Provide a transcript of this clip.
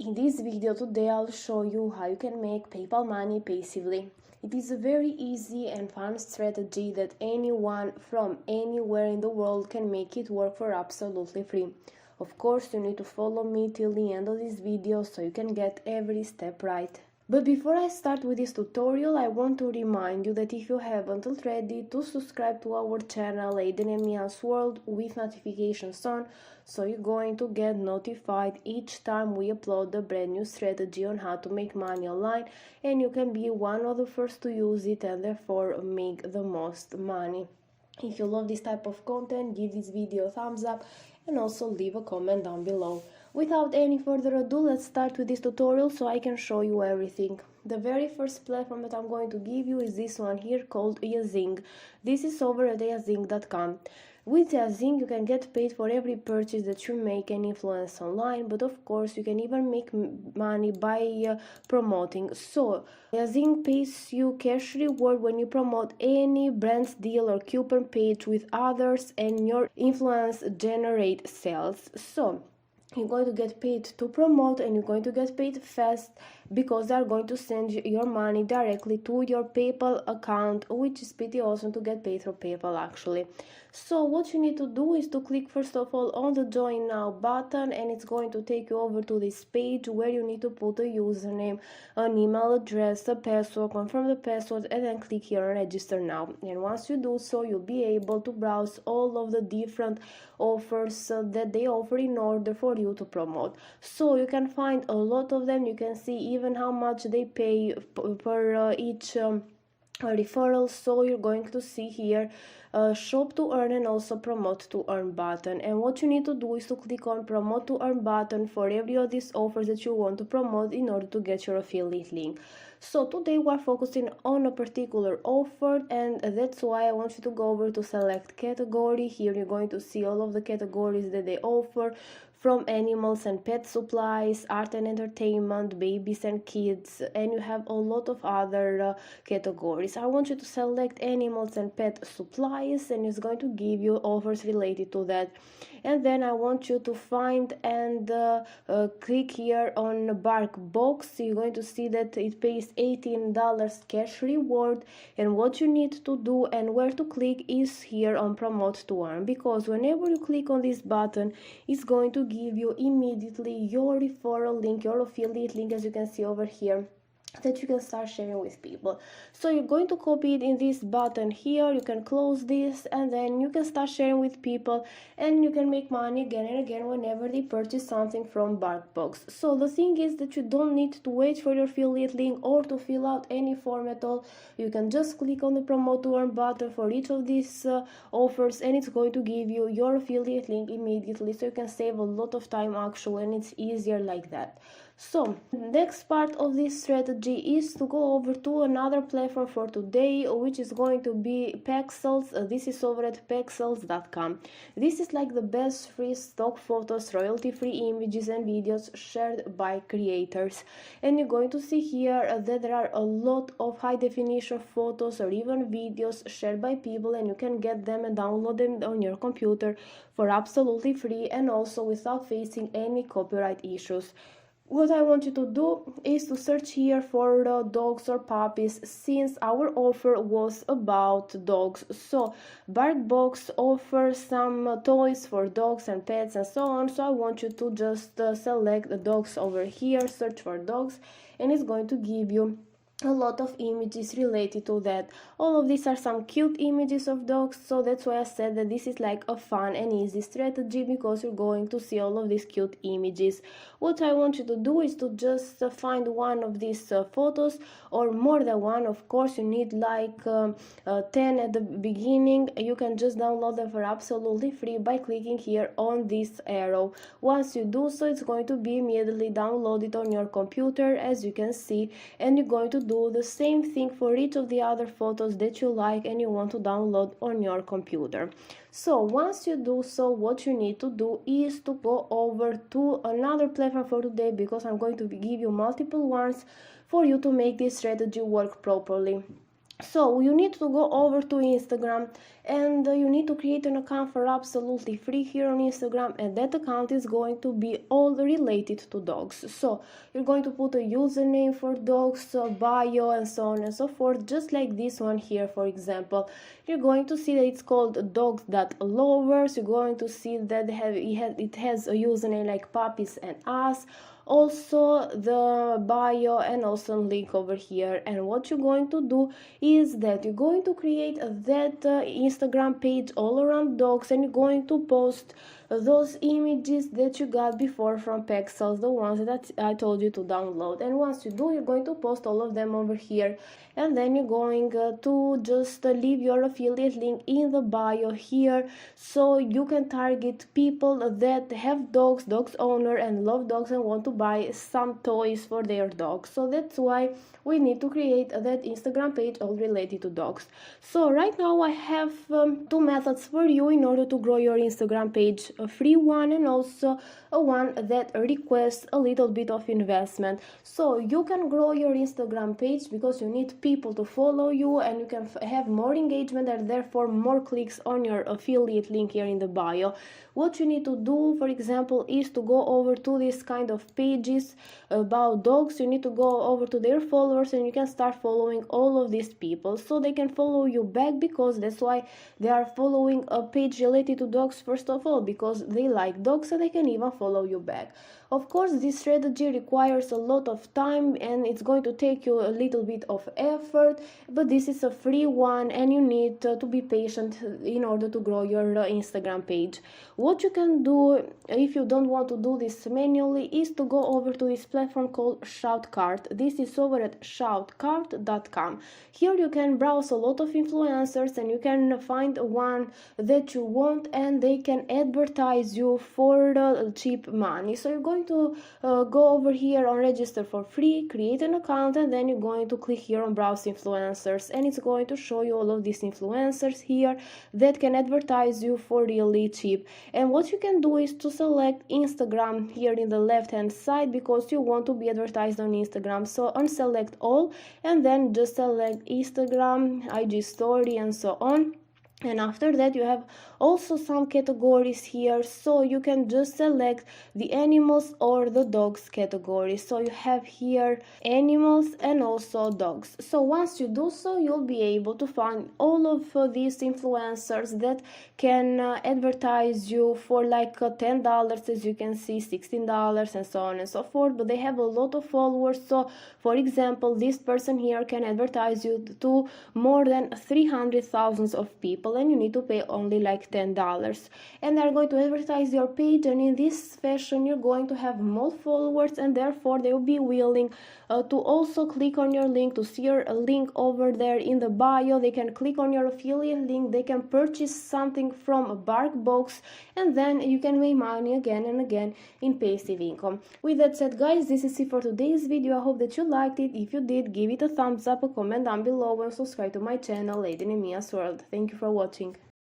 In this video today I'll show you how you can make PayPal money passively. It is a very easy and fun strategy that anyone from anywhere in the world can make it work for absolutely free. Of course, you need to follow me till the end of this video so you can get every step right. But before I start with this tutorial, I want to remind you that if you haven't already, to subscribe to our channel Aiden and Mia's World with notifications on, so you're going to get notified each time we upload a brand new strategy on how to make money online, and you can be one of the first to use it and therefore make the most money. If you love this type of content, give this video a thumbs up and also leave a comment down below. Without any further ado, let's start with this tutorial so I can show you everything. The very first platform that I'm going to give you is this one here called Yazing. This is over at yazing.com. With Yazing, you can get paid for every purchase that you make and influence online, but of course you can even make money by promoting. So Yazing pays you cash reward when you promote any brand's deal or coupon page with others and your influence generate sales. So you're going to get paid to promote, and you're going to get paid fast because they're going to send your money directly to your PayPal account, which is pretty awesome to get paid through PayPal actually. So what you need to do is to click first of all on the join now button, and it's going to take you over to this page where you need to put a username, an email address, a password, confirm the password, and then click here on register now. And once you do so, you'll be able to browse all of the different offers that they offer in order for you to promote. So you can find a lot of them. You can see even how much they pay per each referral. So you're going to see here shop to earn and also promote to earn button, and what you need to do is to click on promote to earn button for every of these offers that you want to promote in order to get your affiliate link. So today we're focusing on a particular offer, and that's why I want you to go over to select category. Here you're going to see all of the categories that they offer, from animals and pet supplies, art and entertainment, babies and kids, and you have a lot of other categories. I want you to select animals and pet supplies, and it's going to give you offers related to that. And then I want you to find and click here on Bark Box. You're going to see that it pays $18 cash reward, and what you need to do and where to click is here on promote to earn, because whenever you click on this button, it's going to give you immediately your referral link, your affiliate link, as you can see over here, that you can start sharing with people. So you're going to copy it in this button here. You can close this, and then you can start sharing with people, and you can make money again and again whenever they purchase something from BarkBox. So the thing is that you don't need to wait for your affiliate link or to fill out any form at all. You can just click on the promote to earn button for each of these offers, and it's going to give you your affiliate link immediately, so you can save a lot of time actually, and it's easier like that. So next part of this strategy is to go over to another platform for today, which is going to be Pexels. This is over at pexels.com. This is like the best free stock photos, royalty-free images and videos shared by creators. And you're going to see here that there are a lot of high-definition photos or even videos shared by people, and you can get them and download them on your computer for absolutely free and also without facing any copyright issues. What I want you to do is to search here for dogs or puppies, since our offer was about dogs. So BarkBox offers some toys for dogs and pets and so on. So I want you to just select the dogs over here, search for dogs, and it's going to give you a lot of images related to that. All of these are some cute images of dogs, so that's why I said that this is like a fun and easy strategy, because you're going to see all of these cute images. What I want you to do is to just find one of these photos, or more than one. Of course, you need like 10 at the beginning. You can just download them for absolutely free by clicking here on this arrow. Once you do so, it's going to be immediately downloaded on your computer, as you can see, and you're going to do the same thing for each of the other photos that you like and you want to download on your computer. So once you do so, what you need to do is to go over to another platform for today, because I'm going to give you multiple ones for you to make this strategy work properly. So you need to go over to Instagram, and you need to create an account for absolutely free here on Instagram, and that account is going to be all related to dogs. So you're going to put a username for dogs, bio, and so on and so forth, just like this one here. For example, you're going to see that it's called dogs.lovers. You're going to see that it has a username like puppies and us, also the bio, and also link over here. And what you're going to do is that you're going to create that Instagram page all around dogs, and you're going to post those images that you got before from Pexels, the ones that I told you to download. And once you do, you're going to post all of them over here, and then you're going to just leave your affiliate link in the bio here, so you can target people that have dogs owner, and love dogs, and want to buy some toys for their dogs. So that's why we need to create that Instagram page all related to dogs. So right now I have two methods for you in order to grow your Instagram page, a free one and also a one that requests a little bit of investment. So you can grow your Instagram page because you need people to follow you, and you can have more engagement and therefore more clicks on your affiliate link here in the bio. What you need to do, for example, is to go over to this kind of pages about dogs. You need to go over to their followers, and you can start following all of these people so they can follow you back, because that's why they are following a page related to dogs, first of all, because they like dogs, so they can even follow you back. Of course, this strategy requires a lot of time, and it's going to take you a little bit of effort, but this is a free one, and you need to be patient in order to grow your Instagram page. What you can do if you don't want to do this manually is to go over to this platform called Shoutcart. This is over at shoutcart.com. Here you can browse a lot of influencers, and you can find one that you want, and they can advertise you for cheap money. So you're going to go over here on register for free, create an account, and then you're going to click here on browse influencers, and it's going to show you all of these influencers here that can advertise you for really cheap. And what you can do is to select Instagram here in the left hand side, because you want to be advertised on Instagram. So unselect all, and then just select Instagram, IG story, and so on. And after that you have also some categories here, so you can just select the animals or the dogs category. So you have here animals and also dogs. So once you do so, you'll be able to find all of these influencers that can advertise you for like $10, as you can see, $16, and so on and so forth. But they have a lot of followers. So for example, this person here can advertise you to more than 300,000 of people, and you need to pay only like $10, and they're going to advertise your page. And in this fashion you're going to have more followers, and therefore they will be willing to also click on your link, to see your link over there in the bio. They can click on your affiliate link, they can purchase something from a bark box, and then you can make money again and again in passive income. With that said, guys, this is it for today's video. I hope that you liked it. If you did, give it a thumbs up, a comment down below, and subscribe to my channel, Lady Nemia's World. Thank you for watching.